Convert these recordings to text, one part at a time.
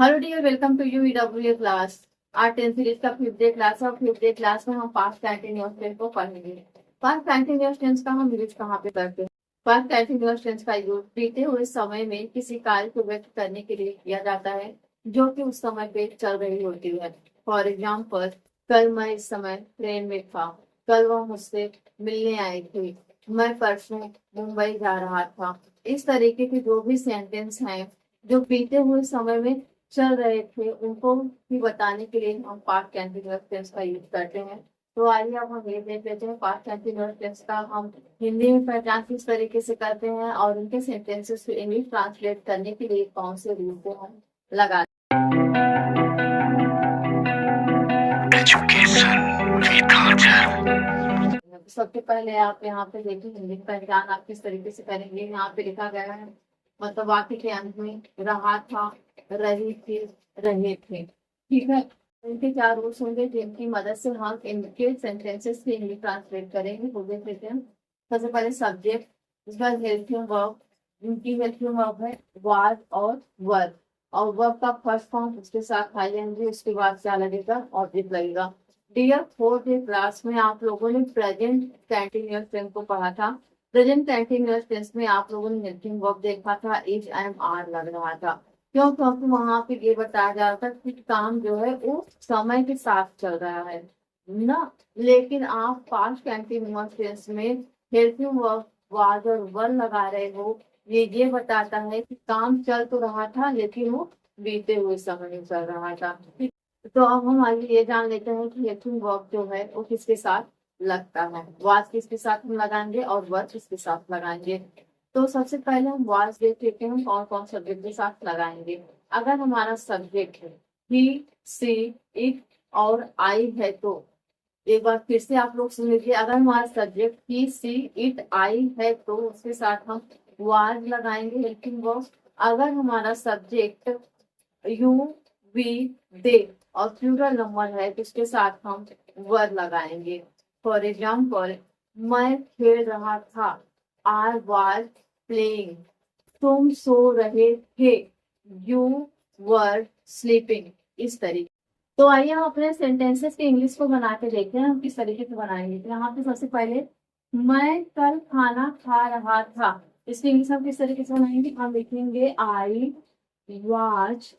Hello dear, welcome to U EW class. Art and series का fifth day class है और fifth day class में हम past continuous tense को पढ़ेंगे। पास्ट कंटिन्यूअस टेंस का हम यूज कहाँ पे करते हैं? पास्ट कंटिन्यूअस टेंस का यूज बीते हुए समय में किसी कार्य को व्यक्त करने के लिए किया जाता है जो कि उस समय पे चल रही होती है। फॉर एग्जाम्पल, कल मैं इस समय ट्रेन में था। कल वह मुझसे मिलने आई थी। मैं परसों मुंबई जा रहा था। इस तरीके के जो भी सेंटेंस हैं जो बीते हुए समय में चल रहे थे उनको भी बताने के लिए हम पास्ट कंटिन्यूअस टेंस का यूज करते हैं। तो आइए अब हम ये देख लेते हैं पास्ट कंटिन्यूअस टेंस का हम हिंदी में पहचान किस तरीके से करते हैं और उनके सेंटेंसेस को इंग्लिश ट्रांसलेट करने के लिए कौन से रूल को हम लगा। सबसे पहले आप यहाँ पे देखिए हिंदी की पहचान आप किस तरीके से करेंगे। यहाँ पे लिखा गया है, मतलब वाक्य के अंत में रहा था, रही थी, रहे थे। ठीक है, इनके चार रूल्स होंगे जिनकी मदद से हम इनके सेंटेंसेस की इंग्लिश ट्रांसलेट करेंगे। वो देख लेते हैं। सबसे पहले सब्जेक्ट, उसके बाद हेल्पिंग वर्ब। इनकी हेल्पिंग वर्ब है वाज और वर, और वर्ब का फर्स्ट फॉर्म उसके साथ आएंगे। उसके बाद क्या लगेगा? ऑब्जेक्ट लगेगा। डियर फोर्थ डे क्लास में आप लोगों ने प्रेजेंट कंटिन्यूअस टेंस को पढ़ा था। प्रेजेंट कंटिन्यूअस टेंस में आप लोगों ने हेल्पिंग वर्ब देखा था, इज एम आर लग रहा था। क्यों? क्योंकि वहां पे ये बताया जा रहा था कि काम जो है वो समय के साथ चल रहा है ना। लेकिन आप पास्ट कंटिन्यूअस टेंस में हेल्पिंग वर्ब वाज और वर लगा रहे हो। ये बताता है कि काम चल तो रहा था लेकिन वो बीते हुए समय में चल रहा था। तो अब हम आगे ये जान लेते हैं कि हेल्पिंग वर्ब जो है वो किसके साथ लगता है। वाज किसके साथ हम लगाएंगे और वर किसके साथ लगाएंगे। तो सबसे पहले हम वाज देख लेते हैं कौन कौन सब्जेक्ट के साथ लगाएंगे। अगर हमारा सब्जेक्ट है ही, सी, इट और आई है तो एक बार फिर से आप लोग सुन लीजिए। अगर हमारा सब्जेक्ट ही, सी, इट, आई है तो उसके साथ हम वाज लगाएंगे हेल्पिंग वर्ब। अगर हमारा सब्जेक्ट यू, वी, दे और प्लूरल नंबर है तो इसके साथ हम वर लगाएंगे। फॉर एग्जाम्पल, मैं खेल रहा था, आई वॉज प्लेइंग। तुम सो रहे थे, यू वर स्लीपिंग। इस तरीके। तो आइए हम अपने सेंटेंसेस के इंग्लिश को बना के देखते हैं हम किस तरीके से बनाएंगे। तो यहाँ पे सबसे पहले मैं कल खाना खा रहा था, इसकी इंग्लिश हम किस तरीके से बनाएंगे? हम लिखेंगे आई वॉज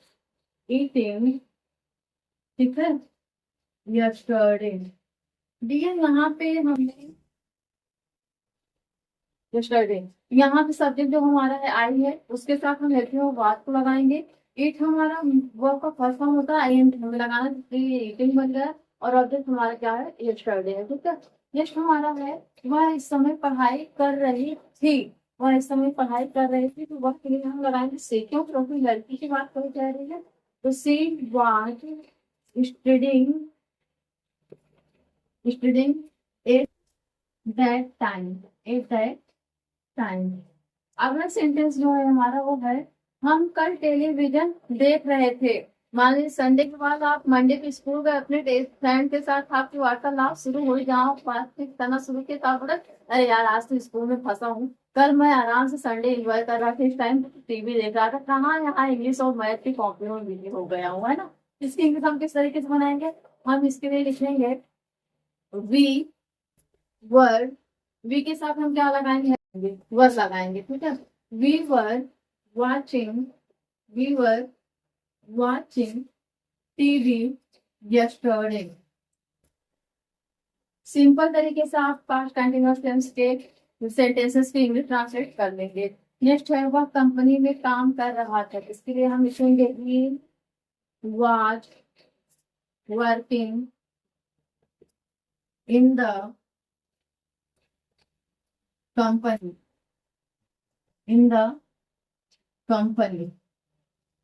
ईटिंग, ठीक है, यस्टरडे। डियर यहाँ पे हमने यस्टरडे, यहाँ पे सब्जेक्ट जो हमारा है आई है उसके साथ हम हेल्पिंग वर्ब वाज को लगाएंगे। इट हमारा वर्ब का फर्स्ट फॉर्म होता है आई एन हमें लगाना, इसलिए ईटिंग बन गया। और ऑब्जेक्ट हमारा क्या है? यस्टरडे है। ठीक है, नेक्स्ट हमारा है वह इस समय पढ़ाई कर रही थी। वह इस समय पढ़ाई कर रही थी तो वह के लिए हम लगाएंगे सी। क्यों? क्योंकि लड़की की बात करी जा रही है। तो she was studying, studying at that time, at that time. अगला सेंटेंस जो है हमारा वो है हम कल टेलीविजन देख रहे थे। मान लीजिए संडे के बाद आप मंडे को स्कूल गए, अपने फ्रेंड के साथ आपकी वार्तालाप शुरू हुई, जहाँ बातचीत करना शुरू किया तो आप बोले अरे यार आज तो स्कूल में फंसा हूँ, कल मैं आराम से संडे एंजॉय कर रहा था, इस टाइम टीवी देख रहा था, कहाँ यहाँ इंग्लिश और मैथ की कॉपी में बिजी हो गया हूँ, है ना। इसकी इंग्लिश हम किस तरीके से बनाएंगे? हम इसके लिए लिखेंगे वी वर। वी के साथ हम क्या लगाएंगे? वर लगाएंगे। ठीक है, we were watching, we were watching TV yesterday. Simple तरीके से आप पास्ट कंटिन्यूअस टेंस के सेंटेंसेस की इंग्लिश ट्रांसलेट कर लेंगे। नेक्स्ट है वह कंपनी में काम कर रहा था, इसके लिए हम लिखेंगे he was working in the company, in the company.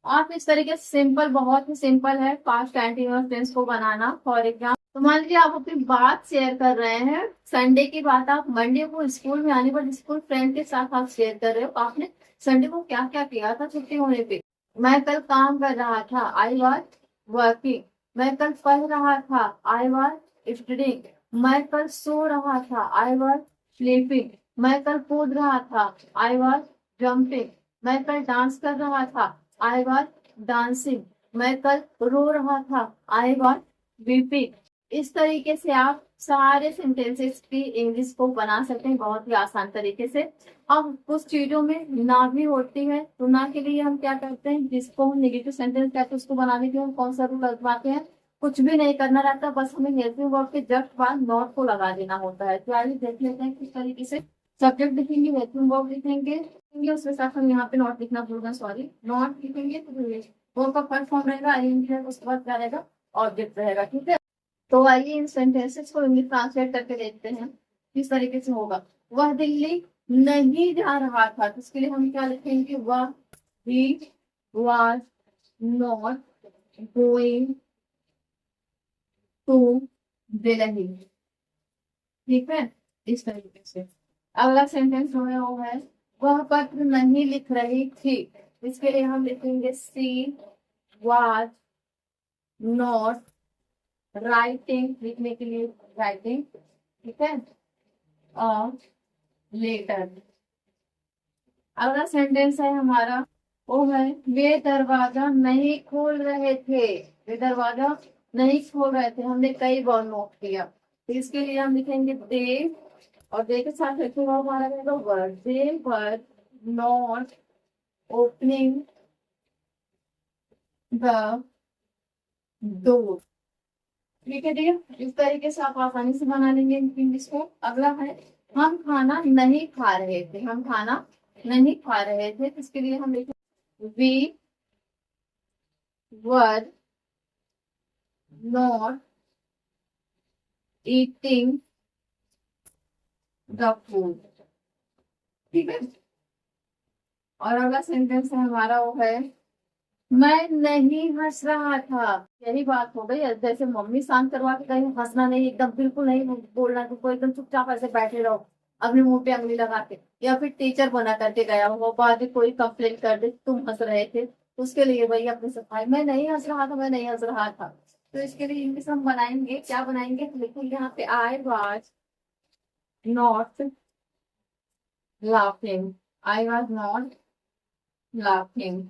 आप इस तरीके से सिंपल, बहुत ही सिंपल है पास्ट कंटिन्यूअस टेंस को बनाना। फॉर एग्जाम्पल, तो मान लीजिए आप अपनी बात शेयर कर रहे हैं, संडे की बात आप मंडे को स्कूल में आने पर स्कूल फ्रेंड के साथ आप शेयर कर रहे हो, आपने संडे को क्या क्या किया था छुट्टी होने पे। मैं कल काम कर रहा था, आई वॉज वर्किंग। मैं कल पढ़ रहा था, आई वॉज स्टडिंग। मैं कल सो रहा था, आई वॉज स्लीपिंग। मैं कल कूद रहा था, आई वॉज जंपिंग। मैं कल डांस कर रहा था, आई वॉज डांसिंग। मैं कल रो रहा था, आई वॉज वीपिंग। इस तरीके से आप सारे सेंटेंसेस की इंग्लिश को बना सकते हैं बहुत ही आसान तरीके से। अब कुछ चीजों में ना भी होती है तो ना के लिए हम क्या करते हैं, जिसको हम नेगेटिव सेंटेंस कहते हैं उसको बनाने के लिए हम कौन सा रूल लगवाते हैं, कुछ भी नहीं करना रहता, बस हमें हेल्पिंग वर्ब के जस्ट बाद नॉट को लगा देना होता है। तो आइए देख लेते हैं किस तरीके से। सब्जेक्ट लिखेंगे, हेल्पिंग वर्ब लिखेंगे, उसके साथ हम यहाँ पे नॉट लिखना भूल गए, सॉरी, नॉट लिखेंगे तो वर्ब का फर्स्ट फॉर्म रहेगा आईएनजी रहेगा, उसके बाद क्या रहेगा, ऑब्जेक्ट रहेगा। ठीक है, तो आइए इन सेंटेंसेस को इंग्लिश ट्रांसलेट करके देखते हैं किस तरीके से होगा। वह दिल्ली नहीं जा रहा था, तो इसके लिए हम क्या लिखेंगे, वह he was not going to Delhi. ठीक है, इस तरीके से। अगला सेंटेंस जो है वो है, वह पत्र नहीं लिख रही थी, इसके लिए हम लिखेंगे सी वाज नॉट राइटिंग, लिखने के लिए राइटिंग। ठीक है, और लेटर। अगला सेंटेंस है हमारा, वो है वे दरवाजा नहीं खोल रहे थे, वे दरवाजा नहीं खोल रहे थे, हमने कई बार नोट किया। तो इसके लिए हम लिखेंगे दे, और दे के साथ लिखेगा हमारा रहेगा word, they were not opening the door. ठीक है, ठीक है, इस तरीके से आप आसानी से बना लेंगे इंग्लिश को। अगला है, हम खाना नहीं खा रहे थे, हम खाना नहीं खा रहे थे, इसके लिए हम लिखेंगे we were not eating the food. ठीक है, और अगला सेंटेंस है हमारा वो है, मैं नहीं हंस रहा था। यही बात हो गई, जैसे मम्मी शांत करवा के कहीं हंसना नहीं, एकदम बिल्कुल नहीं बोलना, तुमको एकदम चुपचाप ऐसे बैठे रहो अपने मुंह पे अंगली लगा के, या फिर टीचर बना करके गया वो बाद में कोई कंप्लेन कर दे तुम हंस रहे थे, उसके लिए वही अपनी सफाई, मैं नहीं हंस रहा था, मैं नहीं हंस रहा था। तो इसके लिए इंग्लिश हम बनाएंगे, क्या बनाएंगे, तो लिखेंगे यहाँ पे I was not laughing, I was not laughing.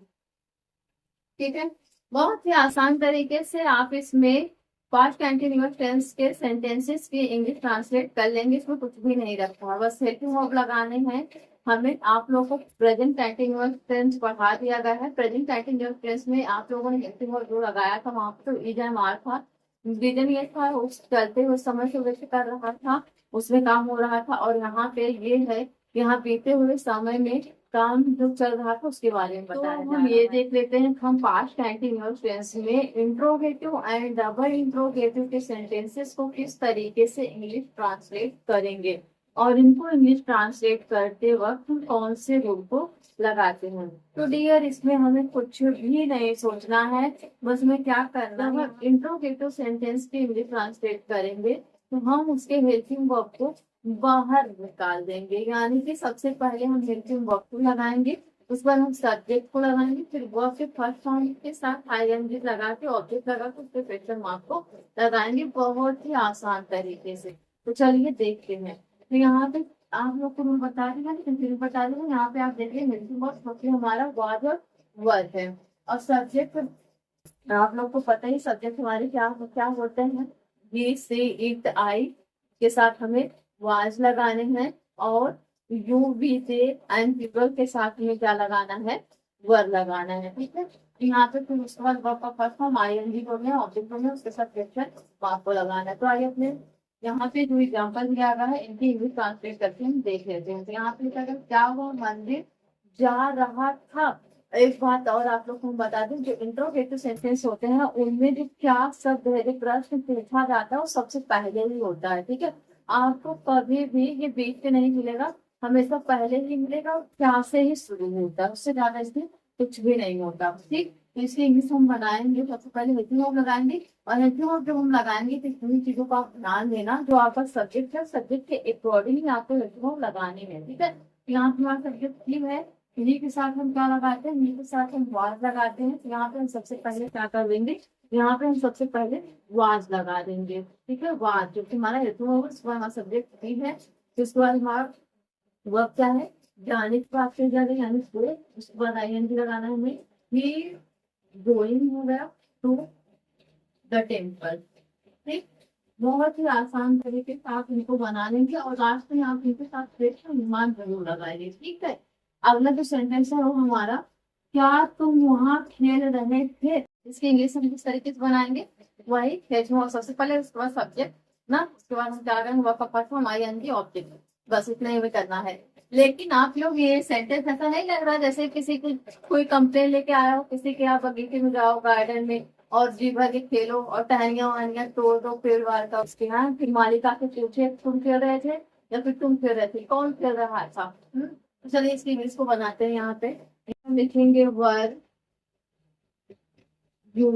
ठीक है, बहुत ही आसान तरीके से आप इसमें पास्ट कंटिन्यूअस टेंस के सेंटेंसेस की इंग्लिश ट्रांसलेट कर लेंगे, इसमें कुछ भी नहीं रखा, बस हेल्पिंग वर्ब लगाने हैं हमें। आप लोगों को प्रेजेंट कंटिन्यूअस टेंस पढ़ा दिया गया है, प्रेजेंट कंटिन्यूअस टेंस में आप लोगों ने हेल्पिंग वर्ब जो लगाया था वहां पर तो इज एंड आर था, रीजन ये था उस चलते हुए समय से व्यक्त कर रहा था, उसमें काम हो रहा था, और यहाँ पे ये है, यहाँ बीते हुए समय में काम जो चल रहा था उसके बारे में बताया जा रहा है। हम ये देख लेते हैं, हम पास्ट कंटिन्यूअस टेंस में इंट्रोगेटिव एंड डबल इंट्रोगेटिव के सेंटेंसेस को किस तरीके से इंग्लिश ट्रांसलेट करेंगे, और इनको इंग्लिश ट्रांसलेट करते वक्त हम कौन से रूल को लगाते हैं। तो डियर, इसमें हमें कुछ भी नहीं सोचना है, बस में क्या करना है, हम इंट्रोगेटिव सेंटेंस की इंग्लिश ट्रांसलेट करेंगे तो हम उसके हेल्पिंग वर्ब को बाहर निकाल देंगे, यानी कि सबसे पहले हम हेल्पिंग वर्ब को लगाएंगे, उस पर हम सब्जेक्ट को लगाएंगे, फिर वर्ब के फर्स्ट फॉर्म के साथ आईएनजी लगा के ऑब्जेक्ट लगा के उसके क्वेश्चन मार्क को लगाएंगे, बहुत ही आसान तरीके से। तो चलिए देखते हैं। तो यहाँ पे आप लोग को मैं बता दी, फिर बता दूंगा, यहाँ पे आप देखिए हेल्पिंग वर्ब सबसे हमारा वाज और वर्ब है, और सब्जेक्ट आप लोग को पता ही, सब्जेक्ट हमारे क्या क्या होते हैं, ये से इट आई के साथ हमें वाज लगाने हैं, और यू वी से एंड पीपल के साथ में क्या लगाना है, वर लगाना है। ठीक है, यहाँ पे फिर उसके बाद वर्ब का फर्स्ट फॉर्म आईएनजी हो गया, ऑब्जेक्ट हो गया, उसके साथ क्वेश्चन मार्क को लगाना है। तो आइए अपने यहाँ पे जो एग्जाम्पल दिया गया है इनकी इंग्लिश ट्रांसलेट करके हम देख लेते हैं। तो यहाँ पे क्या हुआ, मंदिर जा रहा था। एक बात और आप लोग को बता दें, जो इंट्रोगेटिव सेंटेंस होते हैं उनमें जो क्या शब्द है, जो प्रश्न पूछा जाता है वो सबसे पहले ही होता है। ठीक है, आपको कभी भी ये बीच में नहीं मिलेगा, हमेशा पहले ही मिलेगा, और क्या से ही शुरू होता है, उससे ज्यादा इसमें कुछ भी नहीं होता। ठीक, तो इसकी इंग्लिश हम बनाएंगे, सबसे पहले हेल्पिंग वर्ब लगाएंगे, और हेल्पिंग वर्ब जब हम लगाएंगे तो इन चीजों का आप ध्यान देना, जो आपका सब्जेक्ट है सब्जेक्ट के अकॉर्डिंग आपको हेल्पिंग वर्ब लगाने में। ठीक है, यहाँ पे हमारा सब्जेक्ट की है, इन्हीं के साथ हम क्या लगाते हैं, इन्हीं के साथ हम वाज लगाते हैं। तो यहाँ पे हम सबसे पहले क्या कर देंगे, यहाँ पे हम सबसे पहले वाज लगा देंगे। ठीक है, वाज जो कि हमारा हेतु होगा, उसके बाद हमारा सब्जेक्ट भी है, फिर उसके बाद हमारा वर्ब क्या है, जाने की बात की जा रही है, यानी उसके बाद आईएनजी लगाना है हमें। ही गोइंग हो गया टू द टेम्पल। ठीक, बहुत ही आसान तरीके से आप इनको बना लेंगे और लास्ट में आप इनके साथ क्वेश्चन मान जरूर लगाएंगे। ठीक है, अगला जो सेंटेंस है वो हमारा, क्या तुम वहां खेल रहे थे, इसकी इंग्लिश हम किस तरीके से बनाएंगे, वही खेल हुआ सबसे पहले, उसके बाद सब्जेक्ट ना, उसके बाद हम क्या करेंगे वर्ब का first form I N G object, बस इतना ही हमें करना है। लेकिन आप लोग ये सेंटेंस ऐसा नहीं लग रहा जैसे किसी की कोई कंप्लेन लेके आया हो, किसी के आप बगीचे में जाओ गार्डन में और जी भर के खेलो और टहनियां वहनियां तोड़ दो पेड़ वार का उसके यहाँ, फिर मालिका से पूछे तुम खेल रहे थे या फिर तुम खेल रहे थे, कौन खेल रहा था। तो चलिए इसकी इंग्लिश को बनाते हैं। यहाँ पे हम लिखेंगे were you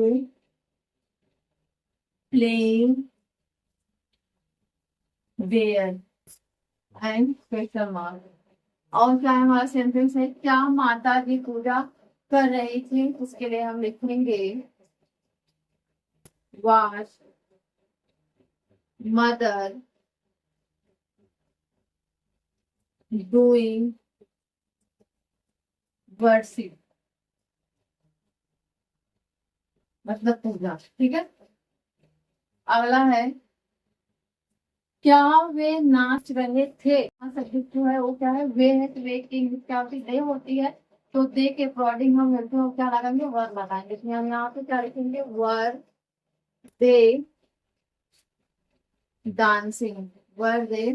playing there and question mark. और क्या है हमारा सेंटेंस है, क्या माता जी पूजा कर रही थी, उसके लिए हम लिखेंगे वाज मदर डूइंग वर्शिप, मतलब पूजा। ठीक है, अगला है, क्या वे नाच रहे थे, सब्जेक्ट जो है वो क्या है, वे है, तो वे की इंग्लिश क्या होती है, दे होती है, तो दे के अकॉर्डिंग हम मिलते हैं क्या लगाएंगे, वर लगाएंगे। इसमें हम यहाँ पे क्या लिखेंगे, were they dancing, were they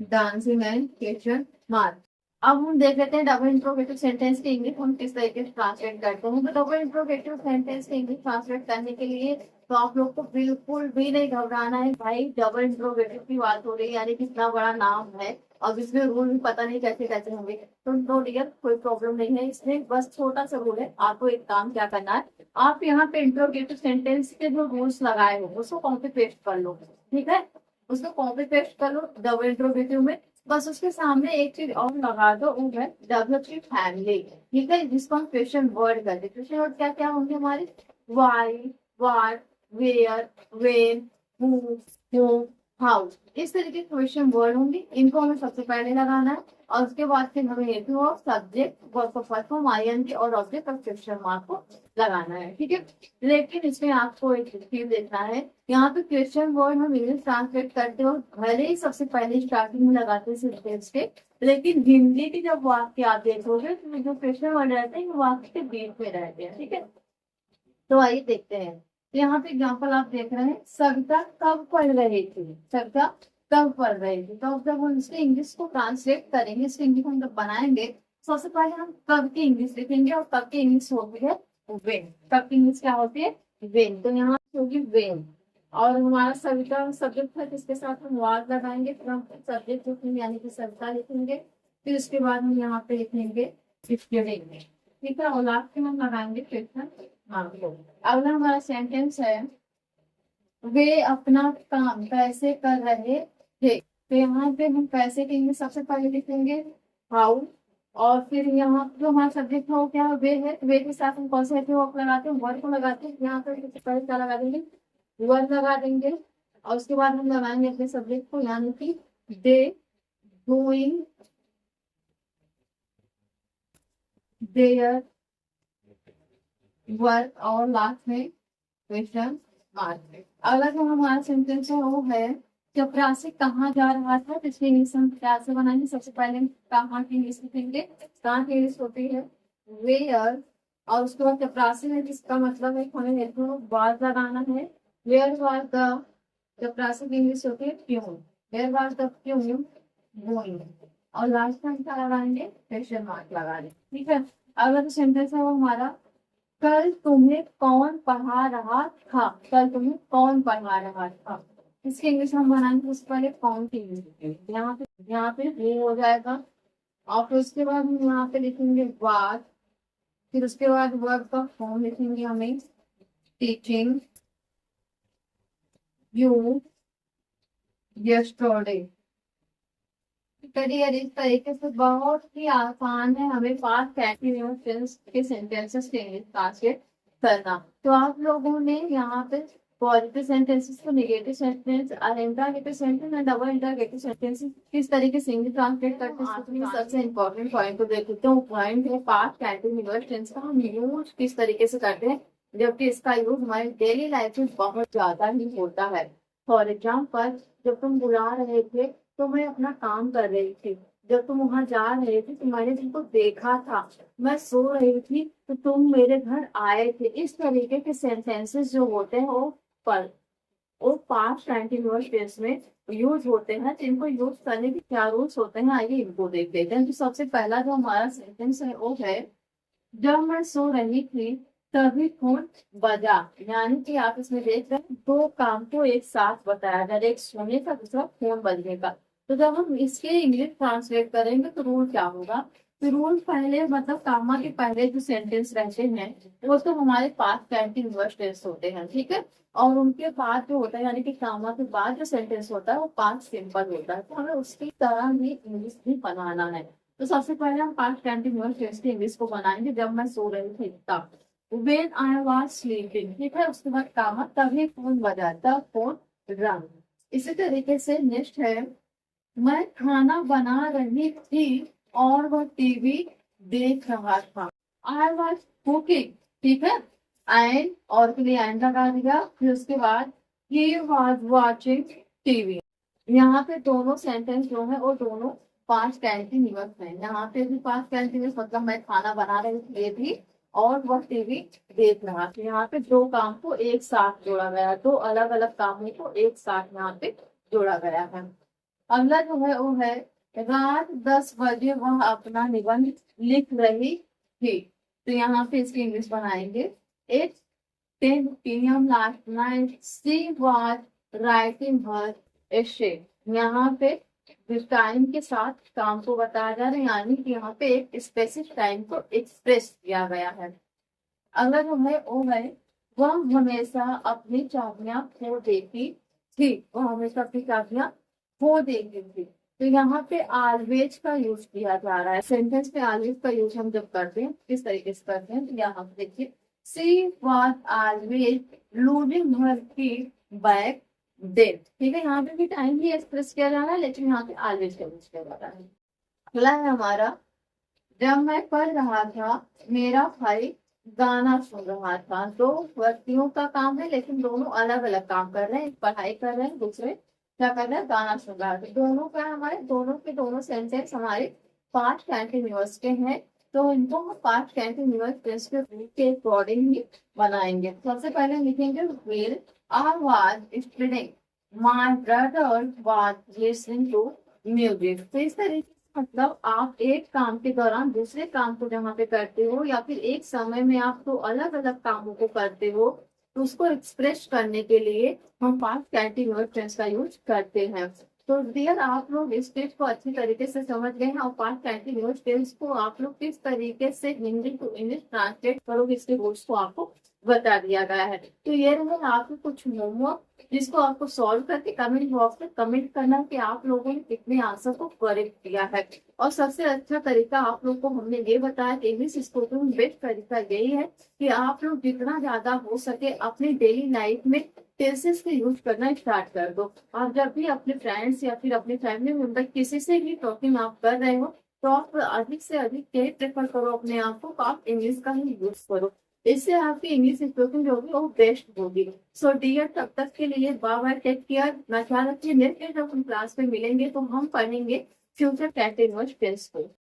dancing and question mark. अब हम देख लेते हैं डबल इंट्रोगेटिव सेंटेंस की इंग्लिश हम किस तरीके से ट्रांसलेट करते हैं। तो डबल इंट्रोगेटिव सेंटेंस की इंग्लिश ट्रांसलेट करने के लिए तो आप लोग को बिल्कुल भी नहीं घबराना है भाई, डबल इंट्रोगेटिव की बात हो रही है, यानी कितना बड़ा नाम है और इसमें रूल भी पता नहीं कैसे कैसे होंगे, तो नो डियर कोई प्रॉब्लम नहीं है इसमें, बस छोटा सा रूल है। आपको एक काम क्या करना है, आप यहाँ पे इंट्रोगेटिव सेंटेंस के जो रूल्स लगाए हो उसको कॉपी पेस्ट कर लो। ठीक है, उसको कॉपी पेस्ट कर लो डबल इंट्रोगेटिव में, बस उसके सामने एक चीज और लगा दो, वो है डेवलप की फैमिली। ठीक है, जिसको हम क्वेश्चन वर्ड करते हैं। क्वेश्चन वर्ड क्या क्या होंगे हमारे, why, what, where, when, who, whom, how, इस तरीके के क्वेश्चन वर्ड होंगे, इनको हमें सबसे पहले लगाना है और उसके बाद फिर हमें हेतु और सब्जेक्ट वर्ब का फर्स्ट फॉर्म आईएनजी और ऑब्जेक्ट और क्वेश्चन मार्क को लगाना है। ठीक है, लेकिन इसमें आपको एक चीज देखना है, यहाँ पे क्वेश्चन वर्ड हम इंग्लिश ट्रांसलेट करते हो भले ही सबसे पहले स्टार्टिंग में लगाते हैं सेंटेंस के, लेकिन हिंदी की जब वाक्य आप देखोगे तो जो क्वेश्चन वर्ड रहते हैं वाक्य के बीच में रहते हैं। ठीक है, तो आइए देखते हैं। तो यहाँ पे एग्जाम्पल आप देख रहे हैं, सविता कब पढ़ रही थी, सविता कब पढ़ रही थी, तो अब जब हम इसके इंग्लिश को ट्रांसलेट करेंगे, इसके इंग्लिश हम जब बनाएंगे, सबसे पहले हम कब की इंग्लिश लिखेंगे और कब की इंग्लिश होती है वेन, कब की इंग्लिश क्या होती है वेन, तो यहाँ होगी वेन। और हमारा सविता सब्जेक्ट है जिसके साथ हम वाज लगाएंगे, फिर हम सब्जेक्ट लिखेंगे यानी कि सविता लिखेंगे, फिर उसके बाद हम यहाँ पे लिखेंगे स्टूडेंट। ठीक है, और लास्ट में हम लगाएंगे क्वेश्चन। हाँ, अगला हमारा सेंटेंस है, वे अपना काम कैसे कर रहे थे, तो यहाँ पे हम पैसे के इंग्लिश सबसे पहले लिखेंगे हाउ, और फिर यहाँ जो हमारा सब्जेक्ट हो क्या वे है, वे के साथ हम कौन से वर्ब लगाते हैं, वर्ड को लगाते हैं, यहाँ पे सबसे पहले क्या लगा देंगे, वर्ड लगा देंगे, और उसके बाद हम लगाएंगे अपने सब्जेक्ट को यानी कि दे डूइंग देयर वर्क, और लास्ट में क्वेश्चन मार्क। अगला जो हमारा सेंटेंस है वो है, चपरासी कहाँ जा रहा था, इसकी इंग्लिश हम क्या से बनाएंगे, सबसे पहले कहाँ की इंग्लिश लिखेंगे, कहाँ की इंग्लिश होती है वेयर, और उसके बाद चपरासी है जिसका मतलब है हमें हेतु वाज लगाना है, वेयर वाज द, चपरासी की इंग्लिश होती है peon, where was the peon going, और लास्ट में क्या लगाएंगे क्वेश्चन मार्क लगा दें। ठीक है, अगला जो सेंटेंस है वो हमारा, कल तुम्हें कौन पढ़ा रहा था, कल तुम्हें कौन पढ़ा रहा था, इसकी इंग्लिश हम बनाएंगे, उससे पहले कौन की इंग्लिश, यहाँ पे वो हो जाएगा, और फिर उसके बाद हम यहाँ पे लिखेंगे वाज, फिर उसके बाद वर्ब का फॉर्म लिखेंगे हमें टीचिंग यू यस्टरडे। करियर इस तरीके से बहुत ही आसान है हमें पास्ट कंटिन्यूअस टेंस के सेंटेंसेस के इंग्लिश ट्रांसलेट करना। तो आप लोगों ने यहाँ पे पॉजिटिव सेंटेंसेस को नेगेटिव सेंटेंस और interrogative sentence and double interrogative sentences किस तरीके से इंग्लिश ट्रांसलेट करते हैं। आखिरी में सबसे इंपॉर्टेंट पॉइंट को देख लेते हैं। पॉइंट है पास्ट कंटिन्यूअस टेंस का हम यूज किस तरीके से करते हैं, जबकि इसका यूज हमारी डेली लाइफ में बहुत ज्यादा ही होता है। फॉर एग्जाम्पल, जब तुम बुला रहे थे तो मैं अपना काम कर रही थी। जब तुम वहां जा रहे थे तो मैंने तुमको देखा था। मैं सो रही थी तो तुम मेरे घर आए थे। इस तरीके के सेंटेंसेस जो होते हैं पर वो पास्ट कंटिन्यूअस टेंस में यूज होते हैं। जिनको यूज करने के क्या रूल्स होते हैं, आइए इनको देख लेते हैं। तो सबसे पहला जो हमारा सेंटेंस है वो है, जब मैं सो रही थी तभी फोन बजा। यानी कि आप इसमें देख रहे हैं दो काम को एक साथ बताया जा रहा है, एक सोने का, दूसरा फोन बजने का। तो जब हम इसके इंग्लिश ट्रांसलेट करेंगे तो रूल क्या होगा। तो रूल पहले मतलब कामा के पहले जो सेंटेंस रहते हैं वो तो हमारे पास्ट कंटिन्यूअस टेंस होते हैं, ठीक है। और उनके बाद जो होता है यानी कि कामा के बाद जो सेंटेंस होता है वो पास्ट सिंपल होता है। तो हमें उसकी तरह ही इंग्लिश भी बनाना है। तो सबसे पहले हम पास्ट कंटिन्यूअस टेंस की इंग्लिश को बनाएंगे, जब मैं सो रही थी तब। When I was sleeping, ठीक है। उसके बाद कामा, तभी फोन बजा, तब फोन रंग। इसी तरीके से नेक्स्ट है, मैं खाना बना रही थी और वह टीवी देख रहा था। आई वॉज कुकिंग, ठीक है। एंड और के लिए एंड लगा दिया। फिर उसके बाद ही वॉज वॉचिंग टीवी। यहाँ पे दोनों सेंटेंस जो है वो दोनों पास्ट कंटिन्यूअस है। यहाँ पे भी पास्ट कंटिन्यूअस मतलब मैं खाना बना रही थी और वह टीवी देख रहा था। यहाँ पे दो काम को एक साथ जोड़ा गया, दो अलग अलग कामों को एक साथ यहाँ पे जोड़ा गया है। अगला जो है वो है, रात 10 बजे वह अपना निबंध लिख रही थी। तो यहाँ पे इसकी इंग्लिश बनाएंगे, it's 10 PM last night she was writing her essay। यहाँ पे टाइम के साथ काम को बताया जा रहा है, यानी कि यहाँ पे एक स्पेसिफिक टाइम को एक्सप्रेस किया गया है। अगर जो है वो है, वह हमेशा अपनी चाबियां खो देती थी। वह हमेशा अपनी चाबियां खो देती थी। तो यहाँ पे ऑलवेज का यूज किया जा रहा है। सेंटेंस में ऑलवेज का यूज हम जब करते हैं किस तरीके से करते हैं, तो यहाँ पे देखिए, सी वॉज ऑलवेज लूजिंग हर की बैक देन, ठीक है। यहाँ पे भी टाइम ही एक्सप्रेस किया जा रहा है, लेकिन यहाँ पे ऑलवेज का यूज किया जा रहा है। अगला है हमारा, जब मैं पढ़ रहा था मेरा भाई गाना सुन रहा था। दो व्यक्तियों का काम है लेकिन दोनों अलग अलग काम कर रहे हैं। एक पढ़ाई कर रहे हैं, दूसरे क्या कर रहे हैं, गाना सुन रहा है। दोनों का हमारे दोनों के दोनों सेंटेंस हमारे पास्ट कंटिन्यूअस के हैं। तो इनको हम पास्ट कंटिन्यूअस टेंस के अकॉर्डिंग ही बनाएंगे। सबसे पहले लिखेंगे, well I was studying, my brother was listening to music. तो इस तरीके मतलब आप एक काम के दौरान दूसरे काम को जहाँ पे करते हो या फिर एक समय में आप तो अलग अलग कामों को करते हो, तो उसको एक्सप्रेस करने के लिए हम पास्ट कंटिन्यूअस टेंस का यूज करते हैं। तो डियर, आप लोग इस टेंस को अच्छी तरीके से समझ गए हैं और पास्ट कंटिन्यूअस टेंस को आप लोग किस तरीके से हिंदी टू इंग्लिश ट्रांसलेट करोगे इसके रूल्स को आपको बता दिया गया है। तो ये रहे आपके कुछ होमवर्क, जिसको आपको सॉल्व करके कमेंट बॉक्स में कमेंट करना कि आप लोगों ने कितने आंसर को करेक्ट किया है। और सबसे अच्छा तरीका आप लोग को हमने ये बताया कि इंग्लिश स्पोकन में बेस्ट तरीका यही है कि आप लोग जितना ज्यादा हो सके अपनी डेली लाइफ में टेंसेस का यूज करना स्टार्ट कर दो। आप जब भी अपने फ्रेंड्स या फिर अपने फैमिली मेंबर किसी से भी टॉकिंग आप कर रहे हो तो आप अधिक से अधिक यही प्रेफर करो अपने आप को, तो आप इंग्लिश का ही यूज करो। इससे आपकी इंग्लिश स्पीकिंग जो होगी वो बेस्ट होगी। सो डियर, तब तक के लिए बाय बाय, टेक केयर, मैं ख्याल रखिए। नेक्स्ट जब हम क्लास में मिलेंगे तो हम पढ़ेंगे फ्यूचर कंटिन्यूअस टेंस को।